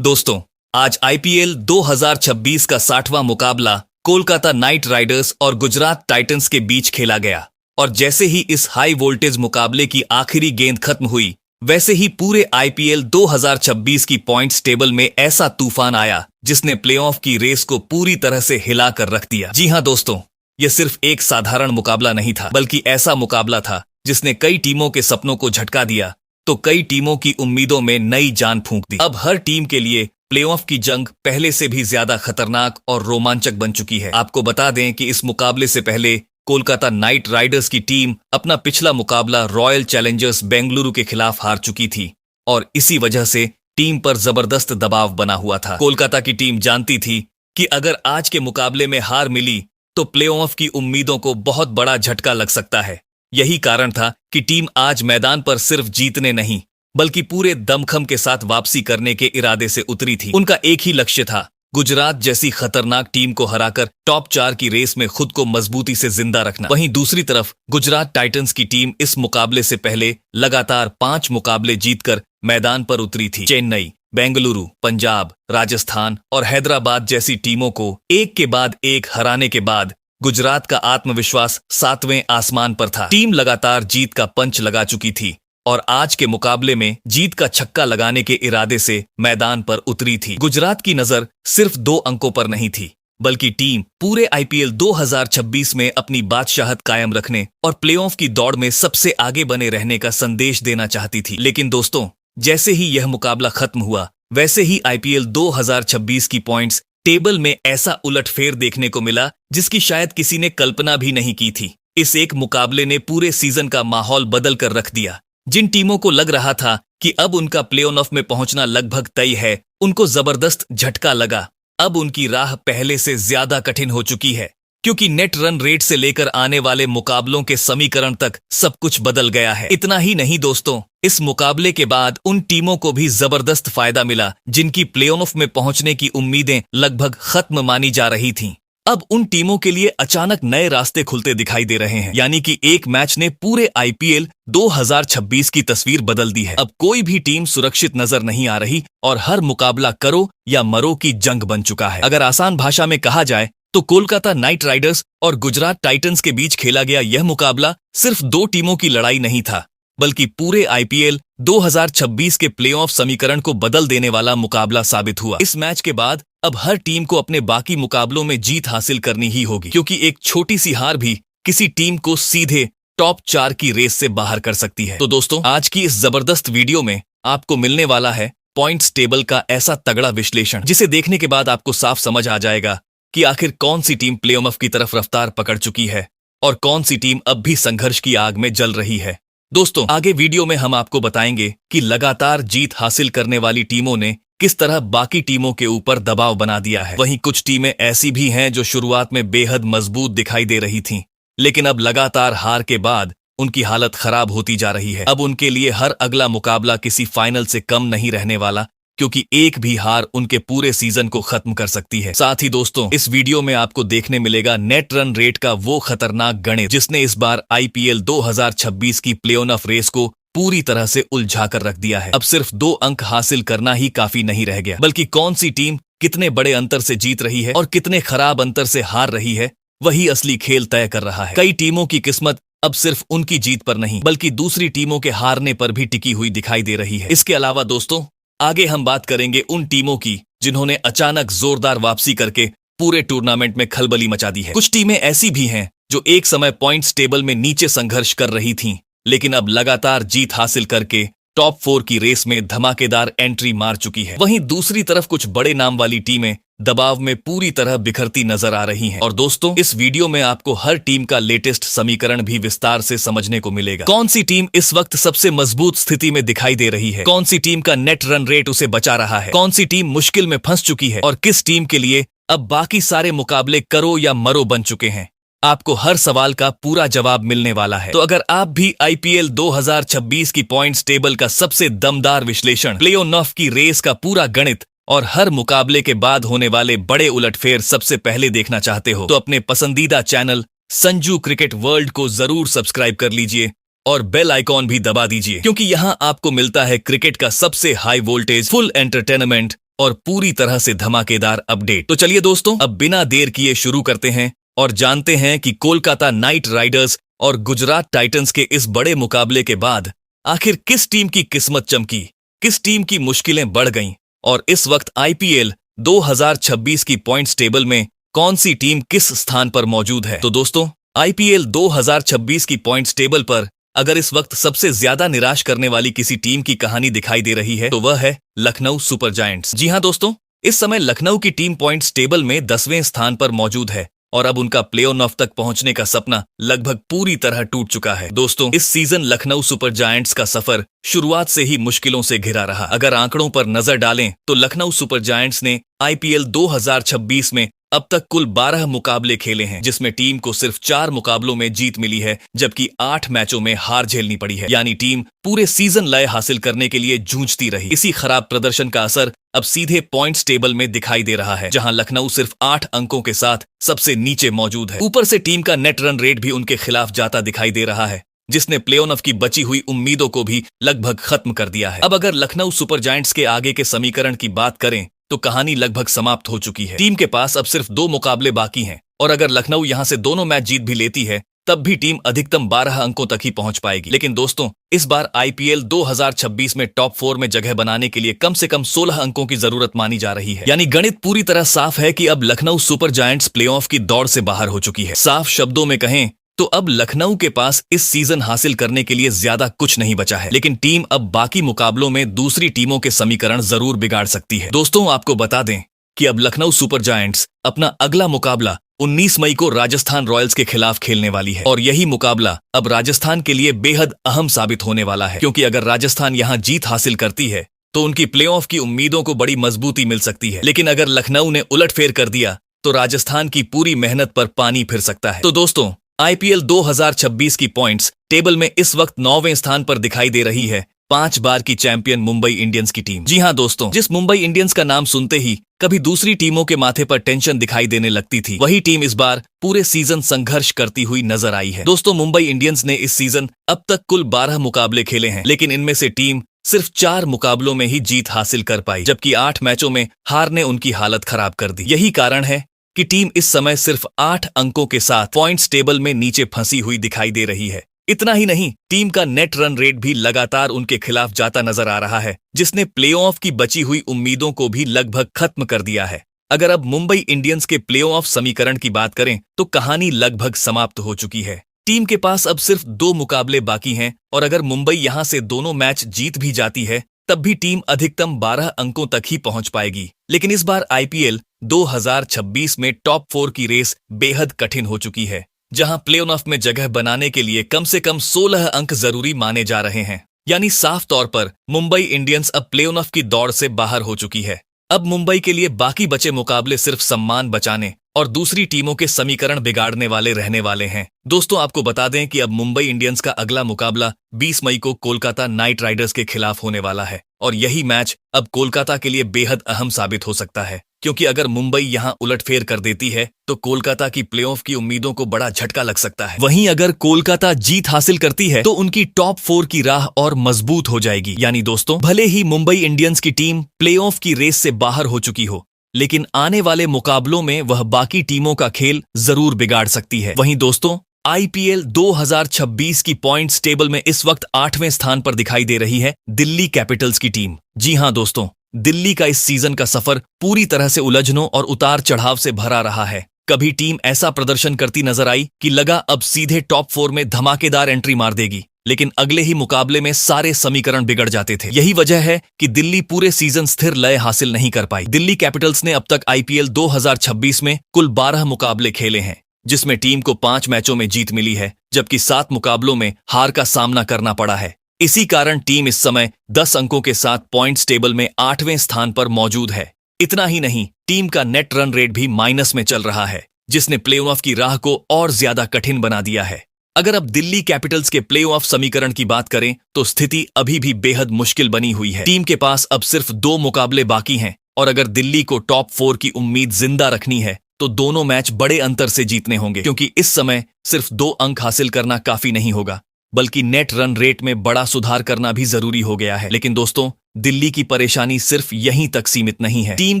दोस्तों, आज आईपीएल 2026 का 60वां मुकाबला कोलकाता नाइट राइडर्स और गुजरात टाइटंस के बीच खेला गया और जैसे ही इस हाई वोल्टेज मुकाबले की आखिरी गेंद खत्म हुई, वैसे ही पूरे आईपीएल 2026 की पॉइंट्स टेबल में ऐसा तूफान आया जिसने प्लेऑफ की रेस को पूरी तरह से हिलाकर रख दिया। जी हां दोस्तों, यह सिर्फ एक साधारण मुकाबला नहीं था, बल्कि ऐसा मुकाबला था जिसने कई टीमों के सपनों को झटका दिया तो कई टीमों की उम्मीदों में नई जान फूंक दी। अब हर टीम के लिए प्लेऑफ की जंग पहले से भी ज्यादा खतरनाक और रोमांचक बन चुकी है। आपको बता दें कि इस मुकाबले से पहले कोलकाता नाइट राइडर्स की टीम अपना पिछला मुकाबला रॉयल चैलेंजर्स बेंगलुरु के खिलाफ हार चुकी थी और इसी वजह से टीम पर जबरदस्त दबाव बना हुआ था। कोलकाता की टीम जानती थी कि अगर आज के मुकाबले में हार मिली तो प्लेऑफ की उम्मीदों को बहुत बड़ा झटका लग सकता है। यही कारण था कि टीम आज मैदान पर सिर्फ जीतने नहीं बल्कि पूरे दमखम के साथ वापसी करने के इरादे से उतरी थी। उनका एक ही लक्ष्य था, गुजरात जैसी खतरनाक टीम को हराकर टॉप 4 की रेस में खुद को मजबूती से जिंदा रखना। वहीं दूसरी तरफ गुजरात टाइटंस की टीम इस मुकाबले से पहले लगातार 5 मुकाबले जीतकर मैदान पर उतरी थी। चेन्नई, बेंगलुरु, पंजाब, राजस्थान और हैदराबाद जैसी टीमों को एक के बाद एक हराने के बाद गुजरात का आत्मविश्वास 7वें आसमान पर था। टीम लगातार जीत का पंच लगा चुकी थी और आज के मुकाबले में जीत का छक्का लगाने के इरादे से मैदान पर उतरी थी। गुजरात की नजर सिर्फ 2 अंकों पर नहीं थी, बल्कि टीम पूरे आईपीएल 2026 में अपनी बादशाहत कायम रखने और प्लेऑफ की दौड़ में सबसे आगे बने रहने का संदेश देना चाहती थी। लेकिन दोस्तों, जैसे ही यह मुकाबला खत्म हुआ, वैसे ही आईपीएल 2026 की पॉइंट्स टेबल में ऐसा उलटफेर देखने को मिला जिसकी शायद किसी ने कल्पना भी नहीं की थी। इस एक मुकाबले ने पूरे सीजन का माहौल बदल कर रख दिया। जिन टीमों को लग रहा था कि अब उनका प्लेऑफ में पहुंचना लगभग तय है, उनको जबरदस्त झटका लगा। अब उनकी राह पहले से ज्यादा कठिन हो चुकी है, क्योंकि नेट रन रेट से लेकर आने वाले मुकाबलों के समीकरण तक सब कुछ बदल गया है। इतना ही नहीं दोस्तों, इस मुकाबले के बाद उन टीमों को भी जबरदस्त फायदा मिला जिनकी प्लेऑफ में पहुंचने की उम्मीदें लगभग खत्म मानी जा रही थीं। अब उन टीमों के लिए अचानक नए रास्ते खुलते दिखाई दे रहे हैं। यानी कि एक मैच ने पूरे आईपीएल 2026 की तस्वीर बदल दी है। अब कोई भी टीम सुरक्षित नजर नहीं आ रही और हर मुकाबला करो या मरो की जंग बन चुका है। अगर आसान भाषा में कहा जाए तो कोलकाता नाइट राइडर्स और गुजरात टाइटंस के बीच खेला गया यह मुकाबला सिर्फ 2 टीमों की लड़ाई नहीं था, बल्कि पूरे आईपीएल 2026 के प्लेऑफ समीकरण को बदल देने वाला मुकाबला साबित हुआ। इस मैच के बाद अब हर टीम को अपने बाकी मुकाबलों में जीत हासिल करनी ही होगी, क्योंकि एक छोटी सी हार भी किसी टीम को सीधे टॉप 4 की रेस से बाहर कर सकती है। तो दोस्तों, आज की इस जबरदस्त वीडियो में आपको मिलने वाला है पॉइंट्स टेबल का ऐसा तगड़ा विश्लेषण, जिसे देखने के बाद आपको साफ समझ आ जाएगा कि आखिर कौन सी टीम प्लेऑफ की तरफ रफ्तार पकड़ चुकी है और कौन सी टीम अब भी संघर्ष की आग में जल रही है। दोस्तों, आगे वीडियो में हम आपको बताएंगे कि लगातार जीत हासिल करने वाली टीमों ने किस तरह बाकी टीमों के ऊपर दबाव बना दिया है। वहीं कुछ टीमें ऐसी भी हैं जो शुरुआत में बेहद मजबूत दिखाई दे रही थीं, लेकिन अब लगातार हार के बाद उनकी हालत खराब होती जा रही है। अब उनके लिए हर अगला मुकाबला किसी फाइनल से कम नहीं रहने वाला, क्योंकि एक भी हार उनके पूरे सीजन को खत्म कर सकती है। साथ ही दोस्तों, इस वीडियो में आपको देखने मिलेगा नेट रन रेट का वो खतरनाक गणित जिसने इस बार आईपीएल 2026 की प्लेऑफ रेस को पूरी तरह से उलझा कर रख दिया है। अब सिर्फ 2 अंक हासिल करना ही काफी नहीं रह गया, बल्कि कौन सी टीम कितने बड़े अंतर से जीत रही है और कितने खराब अंतर से हार रही है, वही असली खेल तय कर रहा है। कई टीमों की किस्मत अब सिर्फ उनकी जीत पर नहीं, बल्कि दूसरी टीमों के हारने पर भी टिकी हुई दिखाई दे रही है। इसके अलावा दोस्तों, आगे हम बात करेंगे उन टीमों की जिन्होंने अचानक जोरदार वापसी करके पूरे टूर्नामेंट में खलबली मचा दी है। कुछ टीमें ऐसी भी हैं जो एक समय पॉइंट्स टेबल में नीचे संघर्ष कर रही थीं, लेकिन अब लगातार जीत हासिल करके टॉप 4 की रेस में धमाकेदार एंट्री मार चुकी है। वहीं दूसरी तरफ कुछ बड़े नाम वाली टीमें दबाव में पूरी तरह बिखरती नजर आ रही हैं। और दोस्तों, इस वीडियो में आपको हर टीम का लेटेस्ट समीकरण भी विस्तार से समझने को मिलेगा। कौन सी टीम इस वक्त सबसे मजबूत स्थिति में दिखाई दे रही है, कौन सी टीम का नेट रन रेट उसे बचा रहा है, कौन सी टीम मुश्किल में फंस चुकी है और किस टीम के लिए अब बाकी सारे मुकाबले करो या मरो बन चुके हैं। आपको हर सवाल का पूरा जवाब मिलने वाला है। तो अगर आप भी आईपीएल 2026 की पॉइंट्स टेबल का सबसे दमदार विश्लेषण, प्लेऑफ की रेस का पूरा गणित और हर मुकाबले के बाद होने वाले बड़े उलटफेर सबसे पहले देखना चाहते हो, तो अपने पसंदीदा चैनल संजू क्रिकेट वर्ल्ड को जरूर सब्सक्राइब कर लीजिए और बेल आइकॉन भी दबा दीजिए, क्योंकि यहाँ आपको मिलता है क्रिकेट का सबसे हाई वोल्टेज फुल एंटरटेनमेंट और पूरी तरह से धमाकेदार अपडेट। तो चलिए दोस्तों, अब बिना देर किए शुरू करते हैं और जानते हैं कि कोलकाता नाइट राइडर्स और गुजरात टाइटंस के इस बड़े मुकाबले के बाद आखिर किस टीम की किस्मत चमकी, किस टीम की मुश्किलें बढ़ गईं और इस वक्त आईपीएल 2026 की पॉइंट्स टेबल में कौन सी टीम किस स्थान पर मौजूद है। तो दोस्तों, आईपीएल 2026 की पॉइंट्स टेबल पर अगर इस वक्त सबसे ज्यादा निराश करने वाली किसी टीम की कहानी दिखाई दे रही है तो वह है लखनऊ सुपर जायंट्स। जी हां दोस्तों, इस समय लखनऊ की टीम पॉइंट्स टेबल में 10वें स्थान पर मौजूद है और अब उनका प्ले ऑफ तक पहुंचने का सपना लगभग पूरी तरह टूट चुका है। दोस्तों, इस सीजन लखनऊ सुपर जायंट्स का सफर शुरुआत से ही मुश्किलों से घिरा रहा। अगर आंकड़ों पर नजर डालें तो लखनऊ सुपर जायंट्स ने आईपीएल 2026 में अब तक कुल 12 मुकाबले खेले हैं, जिसमें टीम को सिर्फ 4 मुकाबलों में जीत मिली है जबकि 8 मैचों में हार झेलनी पड़ी है। यानी टीम पूरे सीजन लय हासिल करने के लिए जूझती रही। इसी खराब प्रदर्शन का असर अब सीधे पॉइंट्स टेबल में दिखाई दे रहा है, जहां लखनऊ सिर्फ 8 अंकों के साथ सबसे नीचे मौजूद है। ऊपर से टीम का नेट रन रेट भी उनके खिलाफ जाता दिखाई दे रहा है, जिसने प्ले ऑफ की बची हुई उम्मीदों को भी लगभग खत्म कर दिया है। अब अगर लखनऊ सुपर जायंट्स के आगे के समीकरण की बात करें तो कहानी लगभग समाप्त हो चुकी है। टीम के पास अब सिर्फ 2 मुकाबले बाकी हैं और अगर लखनऊ यहां से दोनों मैच जीत भी लेती है तब भी टीम अधिकतम 12 अंकों तक ही पहुंच पाएगी। लेकिन दोस्तों, इस बार आईपीएल 2026 में टॉप 4 में जगह बनाने के लिए कम से कम 16 अंकों की जरूरत मानी जा रही है। यानी गणित पूरी तरह साफ है कि अब लखनऊ सुपर जायंट्स प्लेऑफ की दौड़ से बाहर हो चुकी है। साफ शब्दों में कहें तो अब लखनऊ के पास इस सीजन हासिल करने के लिए ज्यादा कुछ नहीं बचा है, लेकिन टीम अब बाकी मुकाबलों में दूसरी टीमों के समीकरण जरूर बिगाड़ सकती है। दोस्तों, आपको बता दें कि अब लखनऊ सुपर जायंट्स अपना अगला मुकाबला 19 मई को राजस्थान रॉयल्स के खिलाफ खेलने वाली है और यही मुकाबला अब राजस्थान के लिए बेहद अहम साबित होने वाला है, क्योंकि अगर राजस्थान यहां जीत हासिल करती है तो उनकी प्लेऑफ की उम्मीदों को बड़ी मजबूती मिल सकती है। लेकिन अगर लखनऊ ने उलटफेर कर दिया तो राजस्थान की पूरी मेहनत पर पानी फिर सकता है। तो दोस्तों, आईपीएल 2026 की पॉइंट्स टेबल में इस वक्त 9वें स्थान पर दिखाई दे रही है 5 बार की चैंपियन मुंबई इंडियंस की टीम। जी हां दोस्तों, जिस मुंबई इंडियंस का नाम सुनते ही कभी दूसरी टीमों के माथे पर टेंशन दिखाई देने लगती थी, वही टीम इस बार पूरे सीजन संघर्ष करती हुई नजर आई है। दोस्तों, मुंबई इंडियंस ने इस सीजन अब तक कुल 12 मुकाबले खेले हैं, लेकिन इनमें से टीम सिर्फ 4 मुकाबलों में ही जीत हासिल कर पाई, जबकि 8 मैचों में हार ने उनकी हालत खराब कर दी। यही कारण है कि टीम इस समय सिर्फ 8 अंकों के साथ पॉइंट्स टेबल में नीचे फंसी हुई दिखाई दे रही है। इतना ही नहीं, टीम का नेट रन रेट भी लगातार उनके खिलाफ जाता नजर आ रहा है, जिसने प्लेऑफ की बची हुई उम्मीदों को भी लगभग खत्म कर दिया है। अगर अब मुंबई इंडियंस के प्लेऑफ समीकरण की बात करें तो कहानी लगभग समाप्त हो चुकी है। टीम के पास अब सिर्फ 2 मुकाबले बाकी हैं और अगर मुंबई यहां से दोनों मैच जीत भी जाती है तब भी टीम अधिकतम 12 अंकों तक ही पहुंच पाएगी। लेकिन इस बार आईपीएल 2026 में टॉप 4 की रेस बेहद कठिन हो चुकी है, जहां प्ले ऑफ में जगह बनाने के लिए कम से कम 16 अंक जरूरी माने जा रहे हैं। यानी साफ तौर पर मुंबई इंडियंस अब प्ले ऑफ की दौड़ से बाहर हो चुकी है। अब मुंबई के लिए बाकी बचे मुकाबले सिर्फ सम्मान बचाने और दूसरी टीमों के समीकरण बिगाड़ने वाले रहने वाले हैं। दोस्तों, आपको बता दें कि अब मुंबई इंडियंस का अगला मुकाबला 20 मई को कोलकाता नाइट राइडर्स के खिलाफ होने वाला है और यही मैच अब कोलकाता के लिए बेहद अहम साबित हो सकता है, क्योंकि अगर मुंबई यहां उलटफेर कर देती है तो कोलकाता की प्लेऑफ की उम्मीदों को बड़ा झटका लग सकता है। वहीं अगर कोलकाता जीत हासिल करती है तो उनकी टॉप 4 की राह और मजबूत हो जाएगी। यानी दोस्तों, भले ही मुंबई इंडियंस की टीम प्लेऑफ की रेस से बाहर हो चुकी हो, लेकिन आने वाले मुकाबलों में वह बाकी टीमों का खेल जरूर बिगाड़ सकती है। वहीं दोस्तों, आईपीएल 2026 की पॉइंट्स टेबल में इस वक्त 8वें स्थान पर दिखाई दे रही है दिल्ली कैपिटल्स की टीम। जी हां दोस्तों, दिल्ली का इस सीजन का सफर पूरी तरह से उलझनों और उतार चढ़ाव से भरा रहा है। कभी टीम ऐसा प्रदर्शन करती नजर आई कि लगा अब सीधे टॉप 4 में धमाकेदार एंट्री मार देगी, लेकिन अगले ही मुकाबले में सारे समीकरण बिगड़ जाते थे। यही वजह है कि दिल्ली पूरे सीजन स्थिर लय हासिल नहीं कर पाई। दिल्ली कैपिटल्स ने अब तक आईपीएल 2026 में कुल 12 मुकाबले खेले हैं, जिसमें टीम को 5 मैचों में जीत मिली है, जबकि 7 मुकाबलों में हार का सामना करना पड़ा है। इसी कारण टीम इस समय 10 अंकों के साथ पॉइंट्स टेबल में 8वें स्थान पर मौजूद है। इतना ही नहीं, टीम का नेट रन रेट भी माइनस में चल रहा है, जिसने प्लेऑफ की राह को और ज्यादा कठिन बना दिया है। अगर अब दिल्ली कैपिटल्स के प्लेऑफ समीकरण की बात करें तो स्थिति अभी भी बेहद मुश्किल बनी हुई है। टीम के पास अब सिर्फ 2 मुकाबले बाकी हैं और अगर दिल्ली को टॉप 4 की उम्मीद जिंदा रखनी है तो दोनों मैच बड़े अंतर से जीतने होंगे, क्योंकि इस समय सिर्फ 2 अंक हासिल करना काफी नहीं होगा। बल्कि नेट रन रेट में बड़ा सुधार करना भी जरूरी हो गया है। लेकिन दोस्तों, दिल्ली की परेशानी सिर्फ यहीं तक सीमित नहीं है। टीम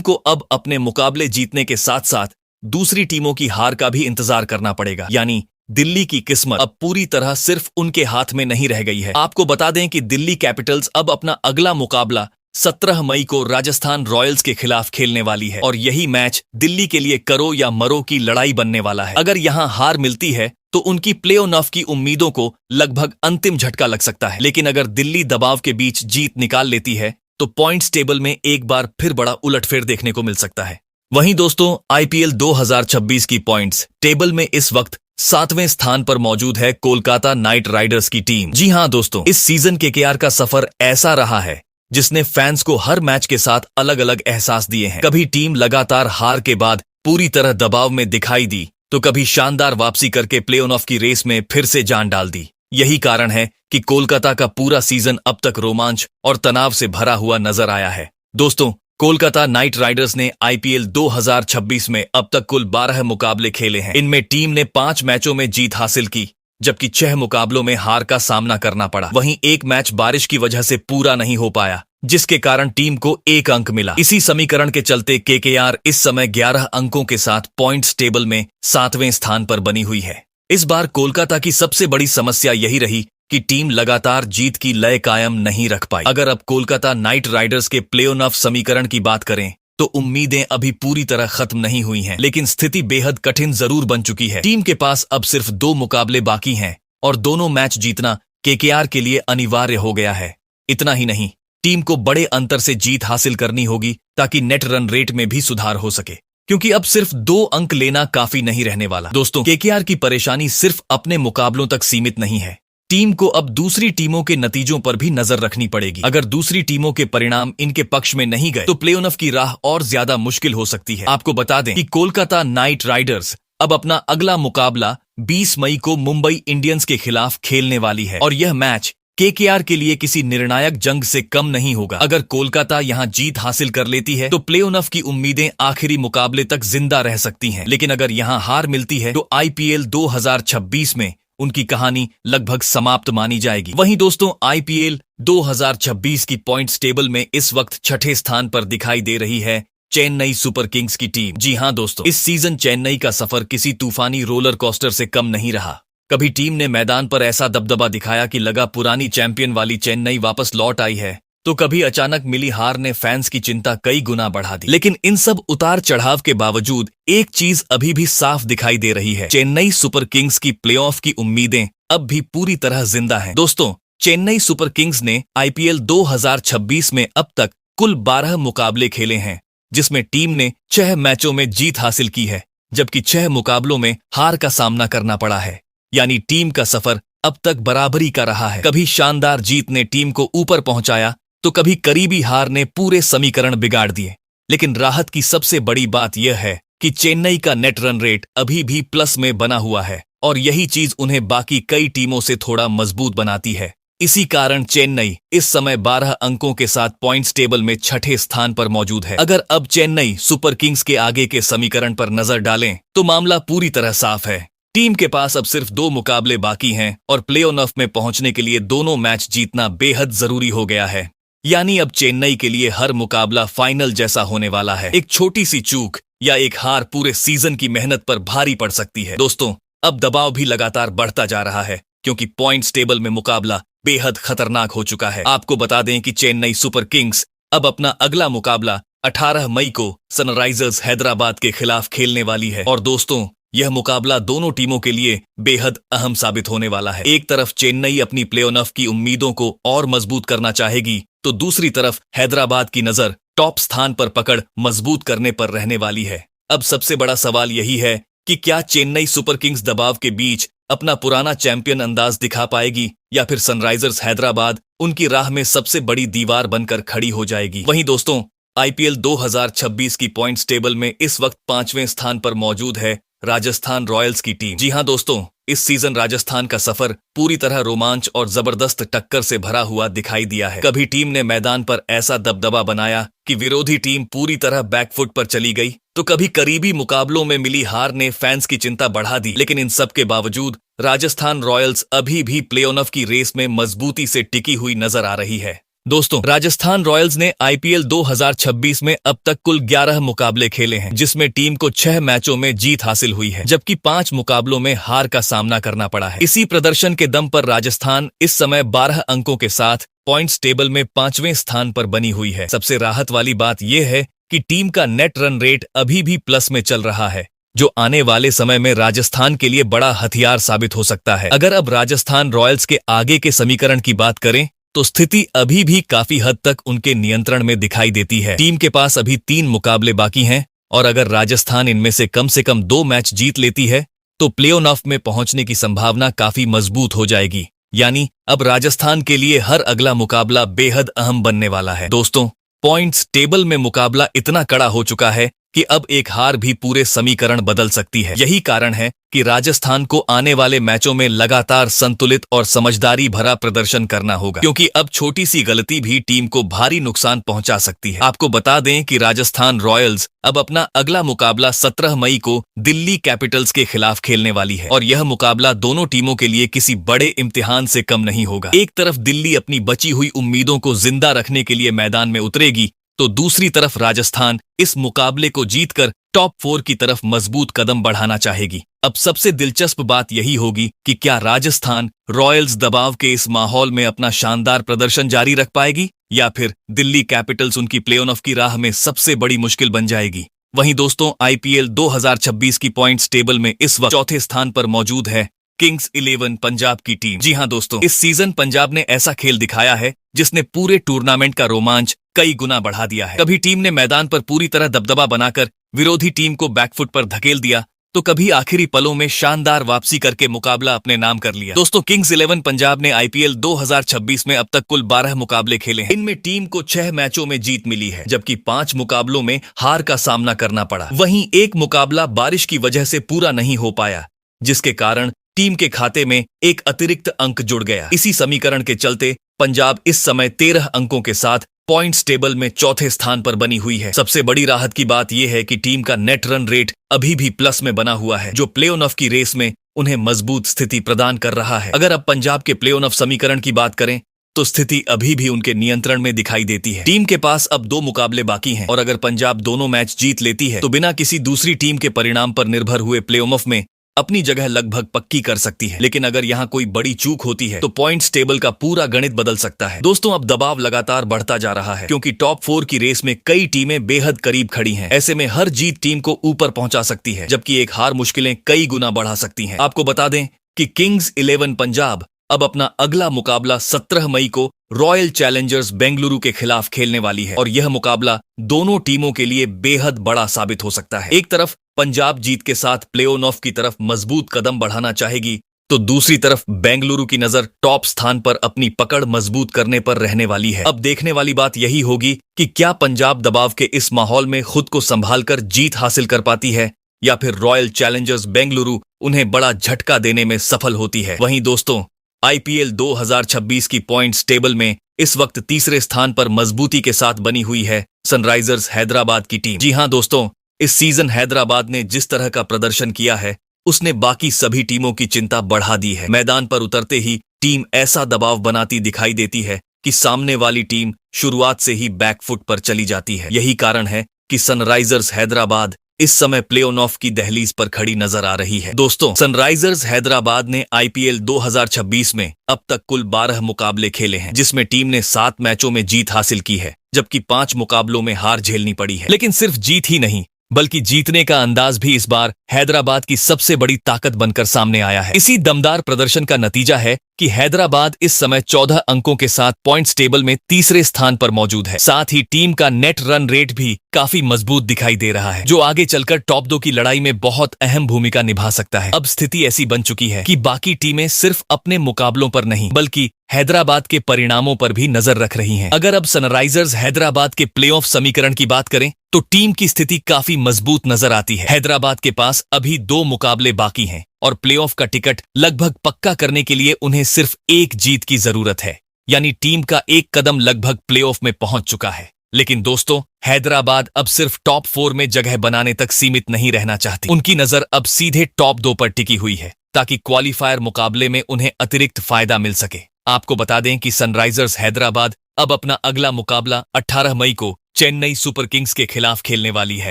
को अब अपने मुकाबले जीतने के साथ साथ दूसरी टीमों की हार का भी इंतजार करना पड़ेगा। यानी दिल्ली की किस्मत अब पूरी तरह सिर्फ उनके हाथ में नहीं रह गई है। आपको बता दें कि दिल्ली कैपिटल्स अब अपना अगला मुकाबला 17 मई को राजस्थान रॉयल्स के खिलाफ खेलने वाली है और यही मैच दिल्ली के लिए करो या मरो की लड़ाई बनने वाला है। अगर यहां हार मिलती है तो उनकी प्ले ऑफ की उम्मीदों को लगभग अंतिम झटका लग सकता है। लेकिन अगर दिल्ली दबाव के बीच जीत निकाल लेती है तो पॉइंट्स टेबल में एक बार फिर बड़ा उलटफेर देखने को मिल सकता है। वहीं दोस्तों, आईपीएल 2026 की पॉइंट्स टेबल में इस वक्त 7वें स्थान पर मौजूद है कोलकाता नाइट राइडर्स की टीम। जी हां दोस्तों, इस सीजन केकेआर का सफर ऐसा रहा है जिसने फैंस को हर मैच के साथ अलग अलग एहसास दिए हैं। कभी टीम लगातार हार के बाद पूरी तरह दबाव में दिखाई दी तो कभी शानदार वापसी करके प्ले ऑफ की रेस में फिर से जान डाल दी। यही कारण है कि कोलकाता का पूरा सीजन अब तक रोमांच और तनाव से भरा हुआ नजर आया है। दोस्तों, कोलकाता नाइट राइडर्स ने आईपीएल 2026 में अब तक कुल 12 मुकाबले खेले हैं। इनमें टीम ने 5 मैचों में जीत हासिल की, जबकि 6 मुकाबलों में हार का सामना करना पड़ा। वहीं एक मैच बारिश की वजह से पूरा नहीं हो पाया, जिसके कारण टीम को 1 अंक मिला। इसी समीकरण के चलते केकेआर इस समय 11 अंकों के साथ पॉइंट्स टेबल में 7वें स्थान पर बनी हुई है। इस बार कोलकाता की सबसे बड़ी समस्या यही रही कि टीम लगातार जीत की लय कायम नहीं रख पाई। अगर अब कोलकाता नाइट राइडर्स के प्ले ऑफ समीकरण की बात करें तो उम्मीदें अभी पूरी तरह खत्म नहीं हुई हैं, लेकिन स्थिति बेहद कठिन जरूर बन चुकी है। टीम के पास अब सिर्फ 2 मुकाबले बाकी हैं और दोनों मैच जीतना केकेआर के लिए अनिवार्य हो गया है। इतना ही नहीं, टीम को बड़े अंतर से जीत हासिल करनी होगी ताकि नेट रन रेट में भी सुधार हो सके, क्योंकि अब सिर्फ 2 अंक लेना काफी नहीं रहने वाला। दोस्तों, केकेआर की परेशानी सिर्फ अपने मुकाबलों तक सीमित नहीं है। टीम को अब दूसरी टीमों के नतीजों पर भी नजर रखनी पड़ेगी। अगर दूसरी टीमों के परिणाम इनके पक्ष में नहीं गए तो प्ले ऑफ की राह और ज्यादा मुश्किल हो सकती है। आपको बता दें कि कोलकाता नाइट राइडर्स अब अपना अगला मुकाबला 20 मई को मुंबई इंडियंस के खिलाफ खेलने वाली है और यह मैच केकेआर के लिए किसी निर्णायक जंग से कम नहीं होगा। अगर कोलकाता यहां जीत हासिल कर लेती है तो प्ले ऑफ की उम्मीदें आखिरी मुकाबले तक जिंदा रह सकती हैं। लेकिन अगर यहां हार मिलती है तो आईपीएल 2026 में उनकी कहानी लगभग समाप्त मानी जाएगी। वहीं दोस्तों, आईपीएल 2026 की पॉइंट्स टेबल में इस वक्त 6ठे स्थान पर दिखाई दे रही है चेन्नई सुपर किंग्स की टीम। जी हां दोस्तों, इस सीजन चेन्नई का सफर किसी तूफानी रोलर कोस्टर से कम नहीं रहा। कभी टीम ने मैदान पर ऐसा दबदबा दिखाया कि लगा पुरानी चैंपियन वाली चेन्नई वापस लौट आई है, तो कभी अचानक मिली हार ने फैंस की चिंता कई गुना बढ़ा दी। लेकिन इन सब उतार चढ़ाव के बावजूद एक चीज अभी भी साफ दिखाई दे रही है, चेन्नई सुपर किंग्स की प्लेऑफ की उम्मीदें अब भी पूरी तरह जिंदा हैं। दोस्तों, चेन्नई सुपर किंग्स ने आईपीएल 2026 में अब तक कुल 12 मुकाबले खेले हैं, जिसमें टीम ने 6 मैचों में जीत हासिल की है, जबकि 6 मुकाबलों में हार का सामना करना पड़ा है। यानी टीम का सफर अब तक बराबरी का रहा है। कभी शानदार जीत ने टीम को ऊपर पहुंचाया तो कभी करीबी हार ने पूरे समीकरण बिगाड़ दिए। लेकिन राहत की सबसे बड़ी बात यह है कि चेन्नई का नेट रन रेट अभी भी प्लस में बना हुआ है और यही चीज उन्हें बाकी कई टीमों से थोड़ा मजबूत बनाती है। इसी कारण चेन्नई इस समय 12 अंकों के साथ पॉइंट्स टेबल में 6ठे स्थान पर मौजूद है। अगर अब चेन्नई सुपर किंग्स के आगे के समीकरण पर नजर डालें तो मामला पूरी तरह साफ है। टीम के पास अब सिर्फ 2 मुकाबले बाकी हैं और प्ले ऑफ में पहुंचने के लिए दोनों मैच जीतना बेहद जरूरी हो गया है। यानी अब चेन्नई के लिए हर मुकाबला फाइनल जैसा होने वाला है। एक छोटी सी चूक या एक हार पूरे सीजन की मेहनत पर भारी पड़ सकती है। दोस्तों, अब दबाव भी लगातार बढ़ता जा रहा है क्योंकि पॉइंट्स टेबल में मुकाबला बेहद खतरनाक हो चुका है। आपको बता दें कि चेन्नई सुपर किंग्स अब अपना अगला मुकाबला 18 मई को सनराइजर्स हैदराबाद के खिलाफ खेलने वाली है और दोस्तों, यह मुकाबला दोनों टीमों के लिए बेहद अहम साबित होने वाला है। एक तरफ चेन्नई अपनी प्ले ऑफ की उम्मीदों को और मजबूत करना चाहेगी तो दूसरी तरफ हैदराबाद की नजर टॉप स्थान पर पकड़ मजबूत करने पर रहने वाली है। अब सबसे बड़ा सवाल यही है कि क्या चेन्नई सुपर किंग्स दबाव के बीच अपना पुराना चैंपियन अंदाज दिखा पाएगी या फिर सनराइजर्स हैदराबाद उनकी राह में सबसे बड़ी दीवार बनकर खड़ी हो जाएगी। वहीं दोस्तों, आईपीएल 2026 की पॉइंट्स टेबल में इस वक्त 5वें स्थान पर मौजूद है राजस्थान रॉयल्स की टीम। जी हां दोस्तों, इस सीजन राजस्थान का सफर पूरी तरह रोमांच और जबरदस्त टक्कर से भरा हुआ दिखाई दिया है। कभी टीम ने मैदान पर ऐसा दबदबा बनाया कि विरोधी टीम पूरी तरह बैकफुट पर चली गई, तो कभी करीबी मुकाबलों में मिली हार ने फैंस की चिंता बढ़ा दी। लेकिन इन सब के बावजूद राजस्थान रॉयल्स अभी भी प्लेऑफ की रेस में मजबूती से टिकी हुई नजर आ रही है। दोस्तों, राजस्थान रॉयल्स ने आईपीएल 2026 में अब तक कुल 11 मुकाबले खेले हैं, जिसमें टीम को 6 मैचों में जीत हासिल हुई है, जबकि 5 मुकाबलों में हार का सामना करना पड़ा है। इसी प्रदर्शन के दम पर राजस्थान इस समय 12 अंकों के साथ पॉइंट्स टेबल में 5वें स्थान पर बनी हुई है। सबसे राहत वाली बात यह है कि टीम का नेट रन रेट अभी भी प्लस में चल रहा है, जो आने वाले समय में राजस्थान के लिए बड़ा हथियार साबित हो सकता है। अगर अब राजस्थान रॉयल्स के आगे के समीकरण की बात करें तो स्थिति अभी भी काफी हद तक उनके नियंत्रण में दिखाई देती है। टीम के पास अभी 3 मुकाबले बाकी हैं और अगर राजस्थान इनमें से कम 2 मैच जीत लेती है तो प्लेऑफ में पहुंचने की संभावना काफी मजबूत हो जाएगी। यानी अब राजस्थान के लिए हर अगला मुकाबला बेहद अहम बनने वाला है। दोस्तों, पॉइंट्स टेबल में मुकाबला इतना कड़ा हो चुका है कि अब एक हार भी पूरे समीकरण बदल सकती है। यही कारण है कि राजस्थान को आने वाले मैचों में लगातार संतुलित और समझदारी भरा प्रदर्शन करना होगा, क्योंकि अब छोटी सी गलती भी टीम को भारी नुकसान पहुंचा सकती है। आपको बता दें कि राजस्थान रॉयल्स अब अपना अगला मुकाबला 17 मई को दिल्ली कैपिटल्स के खिलाफ खेलने वाली है और यह मुकाबला दोनों टीमों के लिए किसी बड़े इम्तिहान से कम नहीं होगा। एक तरफ दिल्ली अपनी बची हुई उम्मीदों को जिंदा रखने के लिए मैदान में उतरेगी, तो दूसरी तरफ राजस्थान इस मुकाबले को जीतकर टॉप 4 की तरफ मजबूत कदम बढ़ाना चाहेगी। अब सबसे दिलचस्प बात यही होगी कि क्या राजस्थान रॉयल्स दबाव के इस माहौल में अपना शानदार प्रदर्शन जारी रख पाएगी या फिर दिल्ली कैपिटल्स उनकी प्लेऑफ की राह में सबसे बड़ी मुश्किल बन जाएगी। वहीं दोस्तों, आईपीएल 2026 की पॉइंट्स टेबल में इस वक्त चौथे स्थान पर मौजूद है किंग्स 11 पंजाब की टीम। जी हां दोस्तों, इस सीजन पंजाब ने ऐसा खेल दिखाया है जिसने पूरे टूर्नामेंट का रोमांच कई गुना बढ़ा दिया है। कभी टीम ने मैदान पर पूरी तरह दबदबा बनाकर विरोधी टीम को बैकफुट पर धकेल दिया, तो कभी आखिरी पलों में शानदार वापसी करके मुकाबला अपने नाम कर लिया। दोस्तों, किंग्स 11 पंजाब ने आईपीएल 2026 में अब तक कुल 12 मुकाबले खेले हैं। इनमें टीम को 6 मैचों में जीत मिली है, जबकि 5 मुकाबलों में हार का सामना करना पड़ा। वहीं एक मुकाबला बारिश की वजह से पूरा नहीं हो पाया, जिसके कारण टीम के खाते में एक अतिरिक्त अंक जुड़ गया। इसी समीकरण के चलते पंजाब इस समय 13 अंकों के साथ पॉइंट्स टेबल में चौथे स्थान पर बनी हुई है। सबसे बड़ी राहत की बात यह है कि टीम का नेट रन रेट अभी भी प्लस में बना हुआ है, जो प्लेऑफ की रेस में उन्हें मजबूत स्थिति प्रदान कर रहा है। अगर अब पंजाब के प्लेऑफ समीकरण की बात करें तो स्थिति अभी भी उनके नियंत्रण में दिखाई देती है। टीम के पास अब 2 मुकाबले बाकी हैं और अगर पंजाब दोनों मैच जीत लेती है तो बिना किसी दूसरी टीम के परिणाम पर निर्भर हुए प्लेऑफ में अपनी जगह लगभग पक्की कर सकती है। लेकिन अगर यहाँ कोई बड़ी चूक होती है तो पॉइंट्स टेबल का पूरा गणित बदल सकता है। दोस्तों, अब दबाव लगातार बढ़ता जा रहा है, क्योंकि टॉप 4 की रेस में कई टीमें बेहद करीब खड़ी हैं। ऐसे में हर जीत टीम को ऊपर पहुंचा सकती है, जबकि एक हार मुश्किलें कई गुना बढ़ा सकती हैं। आपको बता दें कि किंग्स 11 पंजाब अब अपना अगला मुकाबला 17 मई को रॉयल चैलेंजर्स बेंगलुरु के खिलाफ खेलने वाली है और यह मुकाबला दोनों टीमों के लिए बेहद बड़ा साबित हो सकता है। एक तरफ पंजाब जीत के साथ प्लेऑफ की तरफ मजबूत कदम बढ़ाना चाहेगी, तो दूसरी तरफ बेंगलुरु की नजर टॉप स्थान पर अपनी पकड़ मजबूत करने पर रहने वाली है। अब देखने वाली बात यही होगी कि क्या पंजाब दबाव के इस माहौल में खुद को संभालकर जीत हासिल कर पाती है या फिर रॉयल चैलेंजर्स बेंगलुरु उन्हें बड़ा झटका देने में सफल होती है। वहीं दोस्तों, आईपीएल 2026 की पॉइंट्स टेबल में इस वक्त तीसरे स्थान पर मजबूती के साथ बनी हुई है सनराइजर्स हैदराबाद की टीम। जी हां दोस्तों, इस सीजन हैदराबाद ने जिस तरह का प्रदर्शन किया है उसने बाकी सभी टीमों की चिंता बढ़ा दी है। मैदान पर उतरते ही टीम ऐसा दबाव बनाती दिखाई देती है कि सामने वाली टीम शुरुआत से ही बैकफुट पर चली जाती है। यही कारण है कि सनराइजर्स हैदराबाद इस समय प्लेऑफ की दहलीज पर खड़ी नजर आ रही है। दोस्तों, सनराइजर्स हैदराबाद ने आईपीएल 2026 में अब तक कुल 12 मुकाबले खेले हैं, जिसमें टीम ने 7 मैचों में जीत हासिल की है, जबकि 5 मुकाबलों में हार झेलनी पड़ी है। लेकिन सिर्फ जीत ही नहीं, बल्कि जीतने का अंदाज भी इस बार हैदराबाद की सबसे बड़ी ताकत बनकर सामने आया है। इसी दमदार प्रदर्शन का नतीजा है कि हैदराबाद इस समय 14 अंकों के साथ पॉइंट्स टेबल में तीसरे स्थान पर मौजूद है। साथ ही टीम का नेट रन रेट भी काफी मजबूत दिखाई दे रहा है, जो आगे चलकर टॉप 2 की लड़ाई में बहुत अहम भूमिका निभा सकता है। अब स्थिति ऐसी बन चुकी है कि बाकी टीमें सिर्फ अपने मुकाबलों पर नहीं बल्कि हैदराबाद के परिणामों पर भी नजर रख रही हैं। अगर अब सनराइजर्स हैदराबाद के प्लेऑफ समीकरण की बात करें तो टीम की स्थिति काफी मजबूत नजर आती है। हैदराबाद के पास अभी 2 मुकाबले बाकी हैं और प्लेऑफ का टिकट लगभग पक्का करने के लिए उन्हें सिर्फ एक जीत की जरूरत है। यानी टीम का एक कदम लगभग प्लेऑफ में पहुंच चुका है। लेकिन दोस्तों, हैदराबाद अब सिर्फ टॉप 4 में जगह बनाने तक सीमित नहीं रहना चाहती। उनकी नजर अब सीधे टॉप 2 पर टिकी हुई है, ताकि क्वालिफायर मुकाबले में उन्हें अतिरिक्त फायदा मिल सके। आपको बता दें कि सनराइजर्स हैदराबाद अब अपना अगला मुकाबला 18 मई को चेन्नई सुपर किंग्स के खिलाफ खेलने वाली है।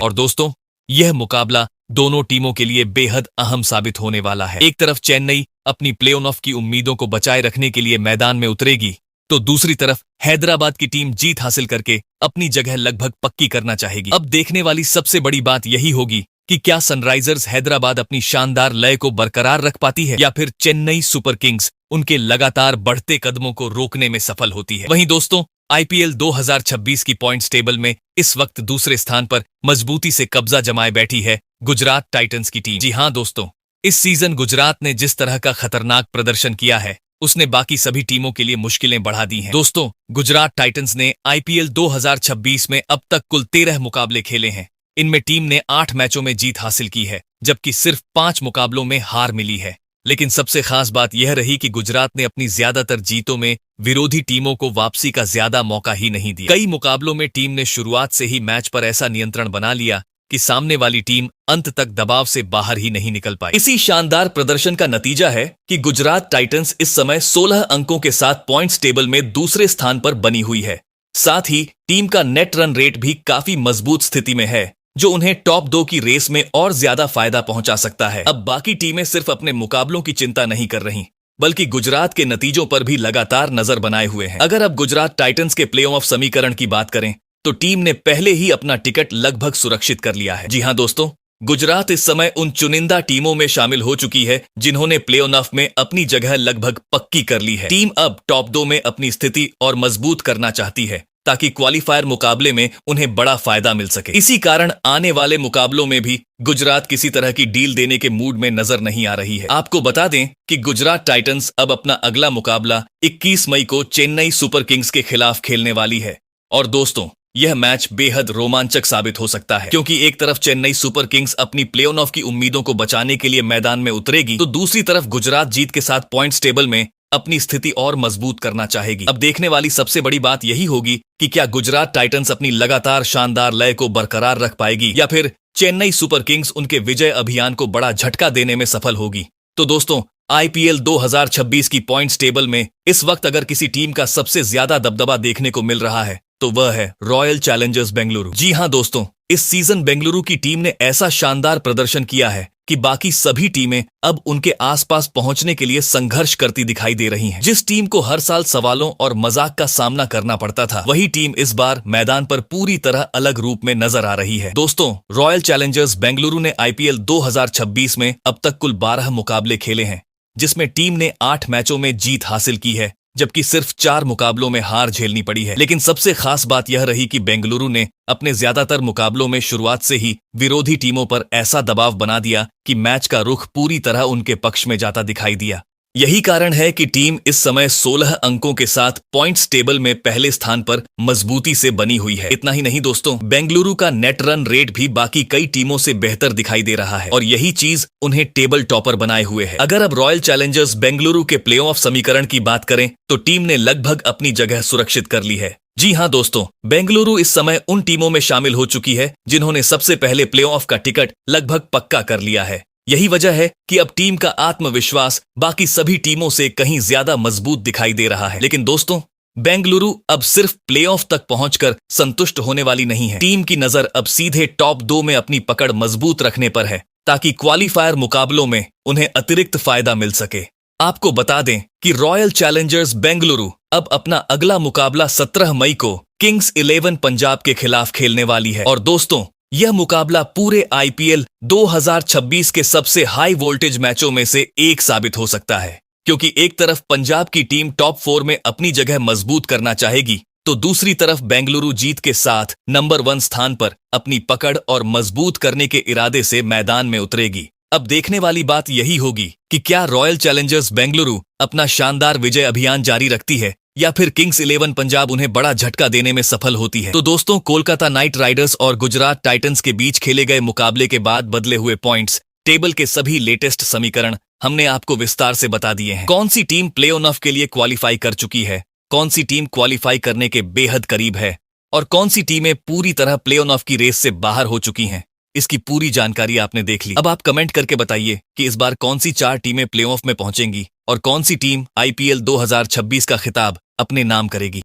और दोस्तों, यह मुकाबला दोनों टीमों के लिए बेहद अहम साबित होने वाला है। एक तरफ चेन्नई अपनी प्ले ऑफ की उम्मीदों को बचाए रखने के लिए मैदान में उतरेगी, तो दूसरी तरफ हैदराबाद की टीम जीत हासिल करके अपनी जगह लगभग पक्की करना चाहेगी। अब देखने वाली सबसे बड़ी बात यही होगी कि क्या सनराइजर्स हैदराबाद अपनी शानदार लय को बरकरार रख पाती है, या फिर चेन्नई सुपर किंग्स उनके लगातार बढ़ते कदमों को रोकने में सफल होती है। वहीं दोस्तों, आईपीएल 2026 की पॉइंट्स टेबल में इस वक्त दूसरे स्थान पर मजबूती से कब्जा जमाए बैठी है गुजरात टाइटंस की टीम। जी हां दोस्तों, इस सीजन गुजरात ने जिस तरह का खतरनाक प्रदर्शन किया है, उसने बाकी सभी टीमों के लिए मुश्किलें बढ़ा दी हैं। दोस्तों, गुजरात टाइटंस ने आईपीएल 2026 में अब तक कुल 13 मुकाबले खेले हैं। इनमें टीम ने 8 मैचों में जीत हासिल की है, जबकि सिर्फ 5 मुकाबलों में हार मिली है। लेकिन सबसे खास बात यह रही कि गुजरात ने अपनी ज्यादातर जीतों में विरोधी टीमों को वापसी का ज्यादा मौका ही नहीं दिया। कई मुकाबलों में टीम ने शुरुआत से ही मैच पर ऐसा नियंत्रण बना लिया कि सामने वाली टीम अंत तक दबाव से बाहर ही नहीं निकल पाई। इसी शानदार प्रदर्शन का नतीजा है कि गुजरात टाइटंस इस समय 16 अंकों के साथ पॉइंट्स टेबल में दूसरे स्थान पर बनी हुई है। साथ ही टीम का नेट रन रेट भी काफी मजबूत स्थिति में है, जो उन्हें टॉप 2 की रेस में और ज्यादा फायदा पहुंचा सकता है। अब बाकी टीमें सिर्फ अपने मुकाबलों की चिंता नहीं कर रही, बल्कि गुजरात के नतीजों पर भी लगातार नजर बनाए हुए हैं। अगर अब गुजरात टाइटंस के प्ले ऑफ समीकरण की बात करें, तो टीम ने पहले ही अपना टिकट लगभग सुरक्षित कर लिया है। जी हां दोस्तों, गुजरात इस समय उन चुनिंदा टीमों में शामिल हो चुकी है जिन्होंने प्ले ऑफ में अपनी जगह लगभग पक्की कर ली है। टीम अब टॉप 2 में अपनी स्थिति और मजबूत करना चाहती है, ताकि क्वालिफायर मुकाबले में उन्हें बड़ा फायदा मिल सके। इसी कारण आने वाले मुकाबलों में भी गुजरात किसी तरह की डील देने के मूड में नजर नहीं आ रही है। आपको बता दें कि गुजरात टाइटंस अब अपना अगला मुकाबला 21 मई को चेन्नई सुपर किंग्स के खिलाफ खेलने वाली है। और दोस्तों, यह मैच बेहद रोमांचक साबित हो सकता है, क्योंकि एक तरफ चेन्नई सुपर किंग्स अपनी प्ले ऑफ की उम्मीदों को बचाने के लिए मैदान में उतरेगी, तो दूसरी तरफ गुजरात जीत के साथ पॉइंट्स टेबल में अपनी स्थिति और मजबूत करना चाहेगी। अब देखने वाली सबसे बड़ी बात यही होगी कि क्या गुजरात टाइटंस अपनी लगातार शानदार लय को बरकरार रख पाएगी, या फिर चेन्नई सुपर किंग्स उनके विजय अभियान को बड़ा झटका देने में सफल होगी। तो दोस्तों, आईपीएल 2026 की पॉइंट्स टेबल में इस वक्त अगर किसी टीम का सबसे ज्यादा दबदबा देखने को मिल रहा है, तो वह है रॉयल चैलेंजर्स बेंगलुरु। जी हां दोस्तों, इस सीजन बेंगलुरु की टीम ने ऐसा शानदार प्रदर्शन किया है कि बाकी सभी टीमें अब उनके आसपास पहुंचने के लिए संघर्ष करती दिखाई दे रही हैं। जिस टीम को हर साल सवालों और मजाक का सामना करना पड़ता था, वही टीम इस बार मैदान पर पूरी तरह अलग रूप में नजर आ रही है। दोस्तों, रॉयल चैलेंजर्स बेंगलुरु ने आईपीएल 2026 में अब तक कुल 12 मुकाबले खेले हैं, जिसमें टीम ने 8 मैचों में जीत हासिल की है, जबकि सिर्फ 4 मुकाबलों में हार झेलनी पड़ी है। लेकिन सबसे खास बात यह रही कि बेंगलुरु ने अपने ज्यादातर मुकाबलों में शुरुआत से ही विरोधी टीमों पर ऐसा दबाव बना दिया कि मैच का रुख पूरी तरह उनके पक्ष में जाता दिखाई दिया। यही कारण है कि टीम इस समय 16 अंकों के साथ पॉइंट्स टेबल में पहले स्थान पर मजबूती से बनी हुई है। इतना ही नहीं दोस्तों, बेंगलुरु का नेट रन रेट भी बाकी कई टीमों से बेहतर दिखाई दे रहा है, और यही चीज उन्हें टेबल टॉपर बनाए हुए है। अगर अब रॉयल चैलेंजर्स बेंगलुरु के प्ले ऑफ समीकरण की बात करें, तो टीम ने लगभग अपनी जगह सुरक्षित कर ली है। जी हां दोस्तों, बेंगलुरु इस समय उन टीमों में शामिल हो चुकी है जिन्होंने सबसे पहले प्ले ऑफ का टिकट लगभग पक्का कर लिया है। यही वजह है कि अब टीम का आत्मविश्वास बाकी सभी टीमों से कहीं ज्यादा मजबूत दिखाई दे रहा है। लेकिन दोस्तों, बेंगलुरु अब सिर्फ प्लेऑफ तक पहुंचकर संतुष्ट होने वाली नहीं है। टीम की नजर अब सीधे टॉप 2 में अपनी पकड़ मजबूत रखने पर है, ताकि क्वालिफायर मुकाबलों में उन्हें अतिरिक्त फायदा मिल सके। आपको बता दें कि रॉयल चैलेंजर्स बेंगलुरु अब अपना अगला मुकाबला 17 मई को किंग्स 11 पंजाब के खिलाफ खेलने वाली है। और दोस्तों, यह मुकाबला पूरे आईपीएल 2026 के सबसे हाई वोल्टेज मैचों में से एक साबित हो सकता है, क्योंकि एक तरफ पंजाब की टीम टॉप 4 में अपनी जगह मजबूत करना चाहेगी, तो दूसरी तरफ बेंगलुरु जीत के साथ नंबर 1 स्थान पर अपनी पकड़ और मजबूत करने के इरादे से मैदान में उतरेगी। अब देखने वाली बात यही होगी कि क्या रॉयल चैलेंजर्स बेंगलुरु अपना शानदार विजय अभियान जारी रखती है, या फिर किंग्स 11 पंजाब उन्हें बड़ा झटका देने में सफल होती है। तो दोस्तों, कोलकाता नाइट राइडर्स और गुजरात टाइटंस के बीच खेले गए मुकाबले के बाद बदले हुए पॉइंट्स टेबल के सभी लेटेस्ट समीकरण हमने आपको विस्तार से बता दिए हैं। कौन सी टीम प्ले ऑफ के लिए क्वालिफाई कर चुकी है, कौन सी टीम क्वालिफाई करने के बेहद करीब है, और कौन सी टीमें पूरी तरह प्ले ऑफ की रेस से बाहर हो चुकी हैं। इसकी पूरी जानकारी आपने देख ली। अब आप कमेंट करके बताइए कि इस बार कौन सी 4 टीमें प्ले ऑफ में पहुंचेंगी और कौन सी टीम IPL 2026 का खिताब अपने नाम करेगी।